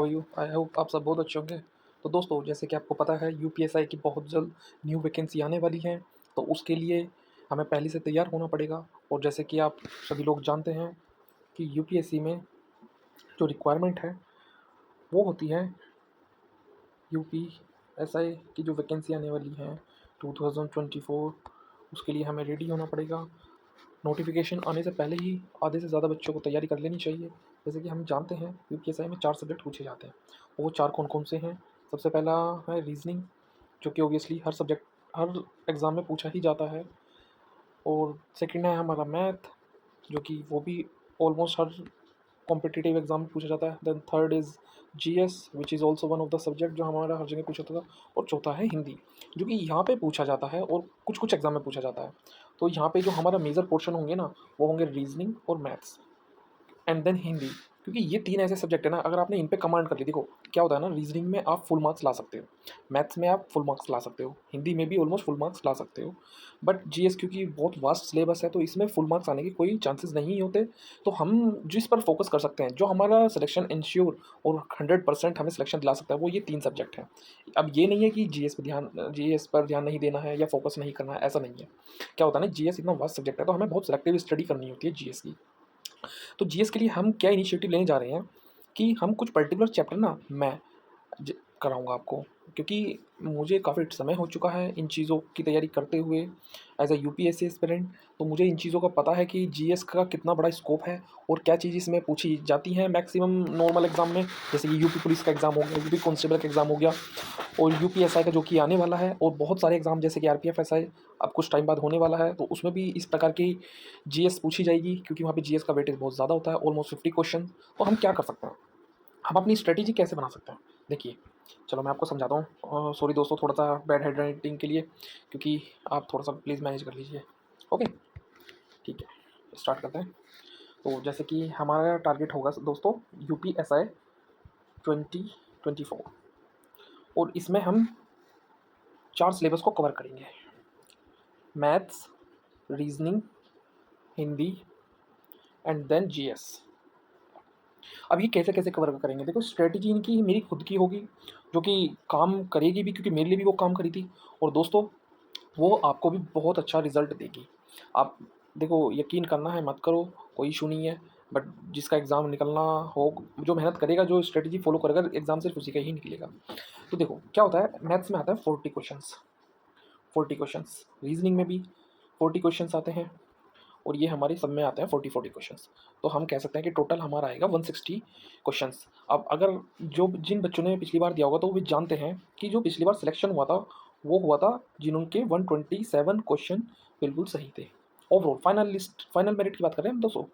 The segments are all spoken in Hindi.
How are you? I hope आप सब बहुत अच्छे होंगे। तो दोस्तों, जैसे कि आपको पता है यूपीएसआई की बहुत जल्द न्यू वैकेंसी आने वाली है। तो उसके लिए हमें पहले से तैयार होना पड़ेगा। और जैसे कि आप सभी लोग जानते हैं कि यूपीएससी में जो रिक्वायरमेंट है वो होती है यूपीएसआई की जो वैकेंसी आने वाली है 2024, उसके लिए हमें रेडी होना पड़ेगा। नोटिफिकेशन आने से पहले ही आधे से ज़्यादा बच्चों को तैयारी कर लेनी चाहिए। जैसे कि हम जानते हैं यूपीएसआई में 4 सब्जेक्ट पूछे जाते हैं। वो 4 कौन-कौन से हैं? सबसे पहला है रीज़निंग, जो कि ऑब्वियसली हर एग्ज़ाम में पूछा ही जाता है। और सेकंड है हमारा मैथ, जो कि वो भी ऑलमोस्ट हर कॉम्पिटिटिव एग्ज़ाम में पूछा जाता है। Then third is GS, which is also one of the subject जो हमारा हर जगह पूछा जाता था। और चौथा है हिंदी, जो कि यहाँ पे पूछा जाता है और कुछ-कुछ एग्ज़ाम में पूछा जाता है। तो यहाँ पे जो हमारा मेजर पोर्शन होंगे ना, वो होंगे रीज़निंग और मैथ्स एंड देन हिंदी। क्योंकि ये 3 ऐसे सब्जेक्ट है ना, अगर आपने इन पे कमांड कर ली, देखो क्या होता है ना, रीजनिंग में आप फुल मार्क्स ला सकते हो, मैथ्स में आप फुल मार्क्स ला सकते हो, हिंदी में भी ऑलमोस्ट फुल मार्क्स ला सकते हो। बट जीएस क्योंकि बहुत वास्ट सिलेबस है, तो इसमें फुल मार्क्स आने के कोई चांसेस नहीं होते। तो हम जिस पर फोकस कर सकते हैं, जो हमारा सिलेक्शन इंश्योर और 100% हमें सिलेक्शन दिला सकता है, वो ये 3 सब्जेक्ट हैं। अब ये नहीं है कि जीएस पर ध्यान नहीं देना है या फोकस नहीं करना है, ऐसा नहीं है। क्या होता है ना, जीएस इतना वास्ट सब्जेक्ट है, तो हमें बहुत सिलेक्टिव स्टडी करनी होती है जीएस की। तो जीएस के लिए हम क्या इनिशिएटिव लेने जा रहे हैं कि हम कुछ पर्टिकुलर चैप्टर ना मैं ज कराऊँगा आपको, क्योंकि मुझे काफ़ी समय हो चुका है इन चीज़ों की तैयारी करते हुए एज़ अ यूपीएससी एस्पिरेंट। तो मुझे इन चीज़ों का पता है कि जीएस का कितना बड़ा स्कोप है और क्या चीज़ इसमें पूछी जाती हैं मैक्सिमम नॉर्मल एग्ज़ाम में। जैसे कि यूपी पुलिस का एग्ज़ाम हो गया, यूपी कांस्टेबल का एग्ज़ाम हो गया और यूपीएसआई का जो कि आने वाला है, और बहुत सारे एग्ज़ाम जैसे कि आरपीएफ एसआई अब कुछ टाइम बाद होने वाला है, तो उसमें भी इस प्रकार की जीएस पूछी जाएगी, क्योंकि वहाँ पे जीएस का वेटेज बहुत ज़्यादा होता है, ऑलमोस्ट 50 क्वेश्चन। तो हम क्या कर सकते हैं, हम अपनी स्ट्रेटेजी कैसे बना सकते हैं? देखिए, चलो मैं आपको समझाता हूँ। सॉरी दोस्तों, थोड़ा-सा बैड हैंडराइटिंग के लिए, क्योंकि आप थोड़ा-सा प्लीज़ मैनेज कर लीजिए। ओके, ठीक है, स्टार्ट करते हैं। तो जैसे कि हमारा टारगेट होगा दोस्तों यूपीएसआई 2024, और इसमें हम 4 सिलेबस को कवर करेंगे। Maths, reasoning, Hindi and then GS. अब ये कैसे-कैसे कवर करेंगे? देखो, स्ट्रैटेजी इनकी मेरी खुद की होगी, जो कि काम करेगी भी, क्योंकि मेरे लिए भी वो काम करी थी। और दोस्तों, वो आपको भी बहुत अच्छा रिज़ल्ट देगी। आप देखो, यकीन करना है मत करो, कोई इश्यू नहीं है। बट जिसका एग्ज़ाम निकलना हो, जो मेहनत करेगा, जो स्ट्रैटेजी फ़ॉलो करेगा, एग्ज़ाम सिर्फ़ उसी का ही निकलेगा। तो देखो क्या होता है, मैथ्स में आता है 40 क्वेश्चन्स, 40 क्वेश्चन्स, रीज़निंग में भी 40 क्वेश्चन्स आते हैं, और ये हमारे सब में आते हैं 40-40 क्वेश्चंस। तो हम कह सकते हैं कि टोटल हमारा आएगा 160 क्वेश्चंस। अब अगर जो जिन बच्चों ने पिछली बार दिया होगा, तो वो भी जानते हैं कि जो पिछली बार सिलेक्शन हुआ था, वो हुआ था जिनके 127 क्वेश्चन बिल्कुल सही थे। ओवरऑल फाइनल मेरिट की बात कर रहे हैं हम दोस्तों,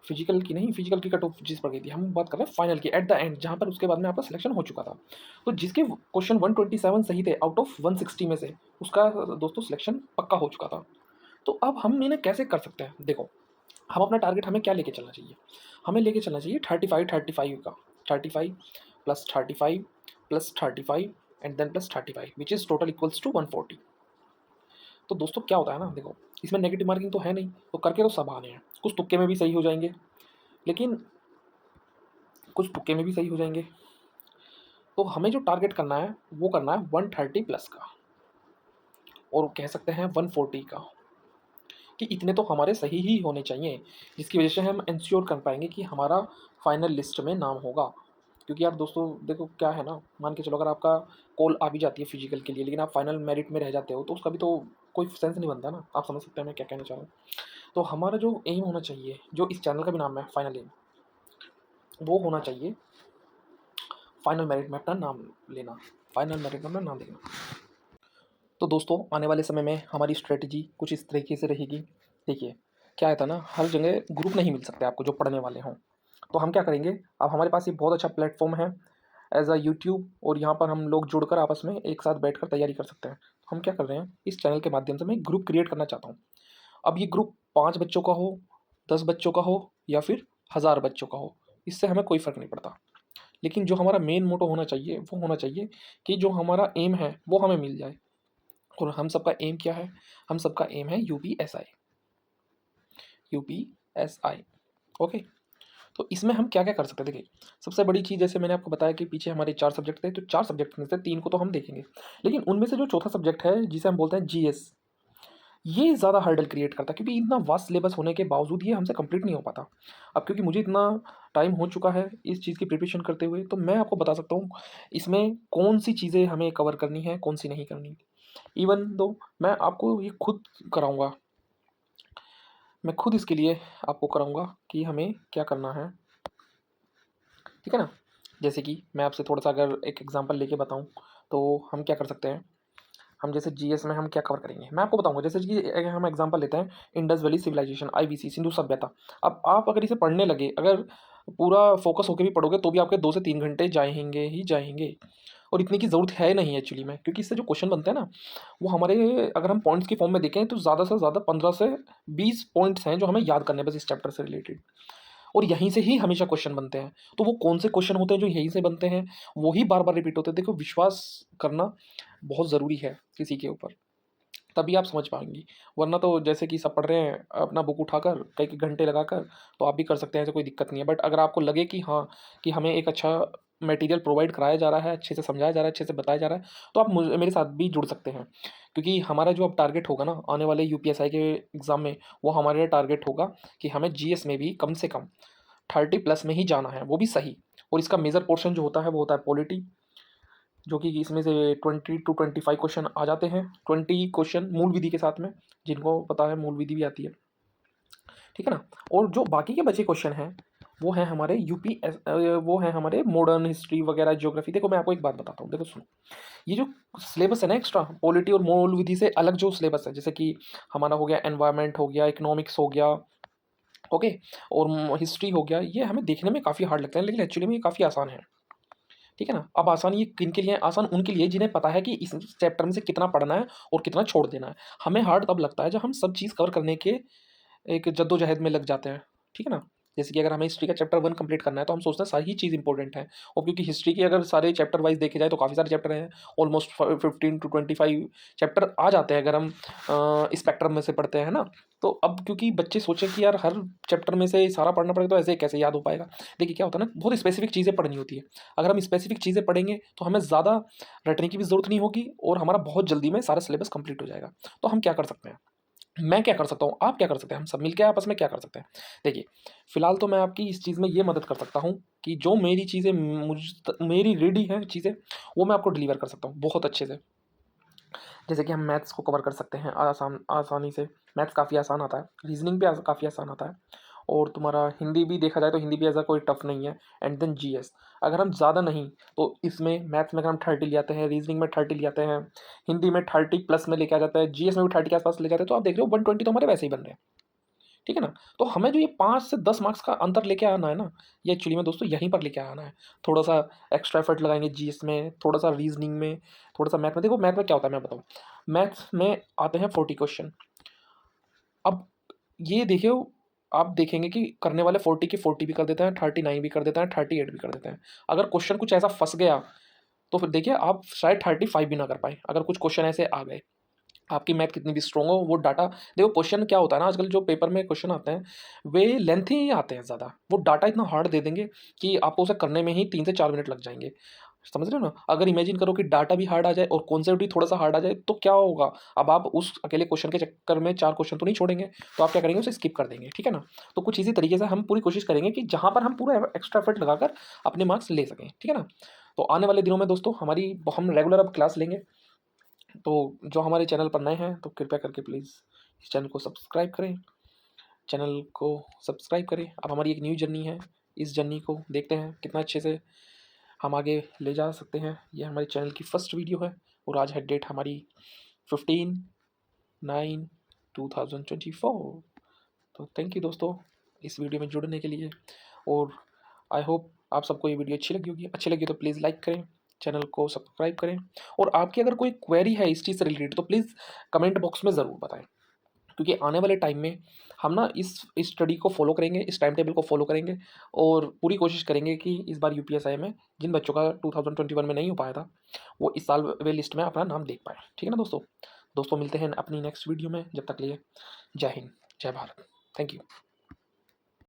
फिजिकल की नहीं। फिजिकल की कट ऑफ जिस पर गई थी, हम बात कर रहे हैं फाइनल की, एट द एंड, जहाँ पर उसके बाद में आपका सिलेक्शन हो चुका था। तो जिसके क्वेश्चन 127 सही थे आउट ऑफ 160 में से, उसका दोस्तों सिलेक्शन पक्का हो चुका था। तो अब हम इन्हें कैसे कर सकते हैं? देखो, हम अपना टारगेट हमें क्या लेके चलना चाहिए? हमें लेके चलना चाहिए 35 का, 35 plus 35 plus 35 and then plus 35, which is total equals to 140। तो दोस्तों क्या होता है ना, देखो इसमें नेगेटिव मार्किंग तो है नहीं, तो करके तो सब आने हैं। कुछ तुक्के में भी सही हो जाएँगे, लेकिन कुछ तुक्के में भी सही हो जाएँगे। तो हमें जो टारगेट करना है, वो करना है 130 प्लस का, और कह सकते हैं 140 का, कि इतने तो हमारे सही ही होने चाहिए, जिसकी वजह से हम इंश्योर कर पाएँगे कि हमारा फाइनल लिस्ट में नाम होगा। क्योंकि यार दोस्तों देखो क्या है ना, मान के चलो अगर आपका कॉल आ भी जाती है फिजिकल के लिए, लेकिन आप फाइनल मेरिट में रह जाते हो, तो उसका भी तो कोई सेंस नहीं बनता ना। आप समझ सकते हैं मैं क्या कहना चाह रहा हूँ। तो हमारा जो एम होना चाहिए, जो इस चैनल का भी नाम है फाइनल एम, वो होना चाहिए फाइनल मेरिट में अपना नाम लेना, फाइनल मेरिट में अपना नाम लेना। तो दोस्तों, आने वाले समय में हमारी स्ट्रेटजी कुछ इस तरीके से रहेगी। देखिए, क्या है था ना, हर जगह ग्रुप नहीं मिल सकते आपको जो पढ़ने वाले हों। तो हम क्या करेंगे, अब हमारे पास ये बहुत अच्छा प्लेटफॉर्म है एज़ अ यूट्यूब, और यहाँ पर हम लोग जुड़कर आपस में एक साथ बैठकर तैयारी कर सकते हैं। हम क्या कर रहे हैं, इस चैनल के माध्यम से मैं एक ग्रुप क्रिएट करना चाहता हूँ। अब ये ग्रुप 5 बच्चों का हो, 10 बच्चों का हो, या फिर 1000 बच्चों का हो, इससे हमें कोई फ़र्क नहीं पड़ता। लेकिन जो हमारा मेन मोटो होना चाहिए, वो होना चाहिए कि जो हमारा एम है, वो हमें मिल जाए। और हम सबका एम क्या है? हम सबका एम है यूपीएसआई, यूपीएसआई। ओके। तो इसमें हम क्या-क्या कर सकते हैं? देखिए, सबसे बड़ी चीज़ जैसे मैंने आपको बताया कि पीछे हमारे 4 सब्जेक्ट थे, तो 4 सब्जेक्ट में से 3 को तो हम देखेंगे। लेकिन उनमें से जो चौथा सब्जेक्ट है, जिसे हम बोलते हैं जीएस, ये ज़्यादा हर्डल क्रिएट करता है क्योंकि इतना वास्ट सिलेबस होने के बावजूद ये हमसे कंप्लीट नहीं हो पाता। अब क्योंकि मुझे इतना टाइम हो चुका है इस चीज़ की प्रिपरेशन करते हुए, तो मैं आपको बता सकता हूँ, इसमें कौन-सी चीज़ें हमें कवर करनी है, कौन-सी नहीं करनी। इवन दो मैं आपको ये खुद कराऊँगा, मैं खुद इसके लिए आपको कराऊँगा कि हमें क्या करना है, ठीक है ना? जैसे कि मैं आपसे थोड़ा-सा अगर एक एग्ज़ाम्पल लेके बताऊँ, तो हम क्या कर सकते हैं, हम जैसे जीएस में हम क्या कवर करेंगे? मैं आपको बताऊँगा जैसे कि हम एग्ज़ाम्पल लेते हैं Indus valley civilisation IVC Sindhu सभ्यता। अब आप अगर इसे पढ़ने लगे, अगर पूरा फ़ोकस होके भी पढ़ोगे तो भी आपके 2 से 3 घंटे जाएँगे ही जाएँगे। और इतने की ज़रूरत है नहीं एक्चुअली में, क्योंकि इससे जो क्वेश्चन बनते हैं ना, वो हमारे अगर हम पॉइंट्स की फ़ॉर्म में देखें तो ज़्यादा से ज़्यादा 15 से 20 पॉइंट्स हैं जो हमें याद करने हैं बस इस चैप्टर से रिलेटेड। और यहीं से ही हमेशा क्वेश्चन बनते हैं। तो वो कौन से क्वेश्चन होते हैं जो यहीं से बनते हैं, वो ही बार-बार रिपीट होते हैं। देखो विश्वास करना बहुत ज़रूरी है किसी के ऊपर। तभी आप समझ पाएँगी। वरना तो जैसे कि सब पढ़ रहे हैं अपना बुक उठाकर, कई-कई घंटे लगाकर, तो आप भी कर सकते हैं, ऐसे कोई दिक्कत नहीं है। बट अगर आपको लगे कि हाँ, कि हमें एक अच्छा मटेरियल प्रोवाइड कराया जा रहा है, अच्छे से समझाया जा रहा है, अच्छे से बताया जा रहा है, तो आप मेरे साथ भी जुड़ सकते हैं। क्योंकि हमारा जो अब टारगेट होगा ना, आने वाले यूपीएसआई के एग्ज़ाम में, वो हमारा टारगेट होगा कि हमें जीएस में भी कम से कम 30 प्लस में ही जाना है, वो भी सही। और इसका मेजर पोर्शन जो होता है, वो होता है पॉलिटी, जो कि इसमें से 20 टू 25 क्वेश्चन आ जाते हैं। 20 क्वेश्चन मूल विधि के साथ में, जिनको पता है मूल विधि भी आती है, ठीक है ना? और जो बाकी के बचे क्वेश्चन हैं, वो हैं हमारे वो हैं हमारे मॉडर्न हिस्ट्री वगैरह, ज्योग्राफी। देखो मैं आपको एक बात बताता हूँ, देखो सुनो, ये जो सिलेबस है ना एक्स्ट्रा, पॉलिटी और मूल विधि से अलग जो सिलेबस है, जैसे कि हमारा हो गया एनवायरनमेंट, हो गया इकोनॉमिक्स, हो गया ओके, और हिस्ट्री हो गया, ये हमें देखने में काफ़ी हार्ड लगता है, लेकिन एक्चुअली में ये काफ़ी आसान है। ठीक है ना? अब आसान ये किनके लिए है? आसान उनके लिए जिन्हें पता है कि इस चैप्टर में से कितना पढ़ना है और कितना छोड़ देना है। हमें हार्ड तब लगता है जब हम सब चीज़ कवर करने के एक जद्दोजहद में लग जाते हैं। ठीक है ना? जैसे कि अगर हमें हिस्ट्री का चैप्टर 1 कंप्लीट करना है तो हम सोचते हैं सारी चीज़ इंपॉर्टेंट है, और क्योंकि हिस्ट्री के अगर सारे चैप्टर वाइज़ देखे जाए तो काफ़ी सारे चैप्टर हैं। ऑलमोस्ट 15 टू 25 चैप्टर आ जाते हैं अगर हम स्पेक्ट्रम में से पढ़ते हैं ना? तो अब क्योंकि बच्चे सोचें कि यार हर चैप्टर में से सारा पढ़ना पड़ेगा तो ऐसे कैसे याद हो पाएगा? देखिए क्या होता है ना, बहुत स्पेसिफिक चीज़ें पढ़नी होती है। अगर हम स्पेसिफिक चीज़ें पढ़ेंगे तो हमें ज़्यादा रटने की भी ज़रूरत नहीं होगी और हमारा बहुत जल्दी में सारा सिलेबस कंप्लीट हो जाएगा। तो हम क्या कर सकते हैं? मैं क्या कर सकता हूँ, आप क्या कर सकते हैं, हम सब मिलके आपस में क्या कर सकते हैं? देखिए, फ़िलहाल तो मैं आपकी इस चीज़ में ये मदद कर सकता हूँ कि जो मेरी चीज़ें मेरी रेडी हैं चीज़ें, वो मैं आपको डिलीवर कर सकता हूँ बहुत अच्छे से। जैसे कि हम मैथ्स को कवर कर सकते हैं आसानी से, मैथ्स काफ़ी आसान आता है, रीज़निंग भी काफ़ी आसान आता है, और तुम्हारा हिंदी भी देखा जाए तो हिंदी भी ऐसा कोई टफ़ नहीं है, एंड देन जीएस। अगर हम ज़्यादा नहीं, तो इसमें मैथ्स में अगर हम 30 ले आते हैं, रीज़निंग में 30 ले आते हैं, हिंदी में 30 प्लस में लेके आ जाता है, जीएस में भी 30 के आस-पास ले जाते हैं, तो आप देख रहे हो 120 तो हमारे वैसे ही बन रहे हैं। ठीक है ना? तो हमें जो ये 5 से 10 मार्क्स का अंतर लेके आना है ना, ये एक्चुअली में दोस्तों यहीं पर लेके आना है। थोड़ा-सा एक्स्ट्रा एफर्ट लगाएँगे जीएस में, थोड़ा-सा रीज़निंग में, थोड़ा-सा मैथ में। देखो मैथ में क्या होता है मैं बताऊँ, मैथ्स में आते हैं 40 क्वेश्चन। अब ये देखिए, आप देखेंगे कि करने वाले 40 के 40 भी कर देते हैं, 39 भी कर देते हैं, 38 भी कर देते हैं। अगर क्वेश्चन कुछ ऐसा फँस गया, तो फिर देखिए आप शायद 35 भी ना कर पाएँ, अगर कुछ क्वेश्चन ऐसे आ गए। आपकी मैथ कितनी भी स्ट्रॉन्ग हो, वो डाटा देखो, क्वेश्चन क्या होता है ना, आजकल जो पेपर में क्वेश्चन आते हैं, वे लेंथी ही आते हैं ज़्यादा। वो डाटा इतना हार्ड दे देंगे कि आपको उसे करने में ही 3 से 4 मिनट लग जाएँगे। समझ रहे हो ना? अगर इमेजिन करो कि डाटा भी हार्ड आ जाए और कॉन्सेप्ट भी थोड़ा-सा हार्ड आ जाए, तो क्या होगा? अब आप उस अकेले क्वेश्चन के चक्कर में 4 क्वेश्चन तो नहीं छोड़ेंगे, तो आप क्या करेंगे, उसे स्किप कर देंगे, ठीक है ना? तो कुछ इसी तरीके से हम पूरी कोशिश करेंगे कि जहाँ पर हम पूरा एक्स्ट्रा एफर्ट लगाकर अपने मार्क्स ले सकें, ठीक है ना? तो आने वाले दिनों में दोस्तों हम रेगुलर अब क्लास लेंगे। तो जो हमारे चैनल पर नए हैं तो कृपया करके प्लीज़ इस चैनल को सब्सक्राइब करें, चैनल को सब्सक्राइब करें। अब हमारी एक न्यू जर्नी है, इस जर्नी को देखते हैं कितना अच्छे से हम आगे ले जा सकते हैं। ये हमारे चैनल की फर्स्ट वीडियो है और आज है डेट हमारी 15/9/2024। तो थैंक यू दोस्तों इस वीडियो में जुड़ने के लिए, और आई होप आप सबको ये वीडियो अच्छी लगी होगी। अच्छी लगी तो प्लीज़ लाइक करें, चैनल को सब्सक्राइब करें, और आपकी अगर कोई क्वेरी है इस चीज़ से रिलेटेड तो प्लीज़ कमेंट बॉक्स में ज़रूर बताएं, क्योंकि आने वाले टाइम में हम ना इस स्टडी को फॉलो करेंगे, इस टाइम टेबल को फॉलो करेंगे, और पूरी कोशिश करेंगे कि इस बार यूपीएसआई में जिन बच्चों का 2021 में नहीं हो पाया था, वो इस साल वे लिस्ट में अपना नाम देख पाएँ। ठीक है ना दोस्तों? दोस्तों मिलते हैं अपनी नेक्स्ट वीडियो में, जब तक के लिए जय हिंद, जय भारत। Thank you.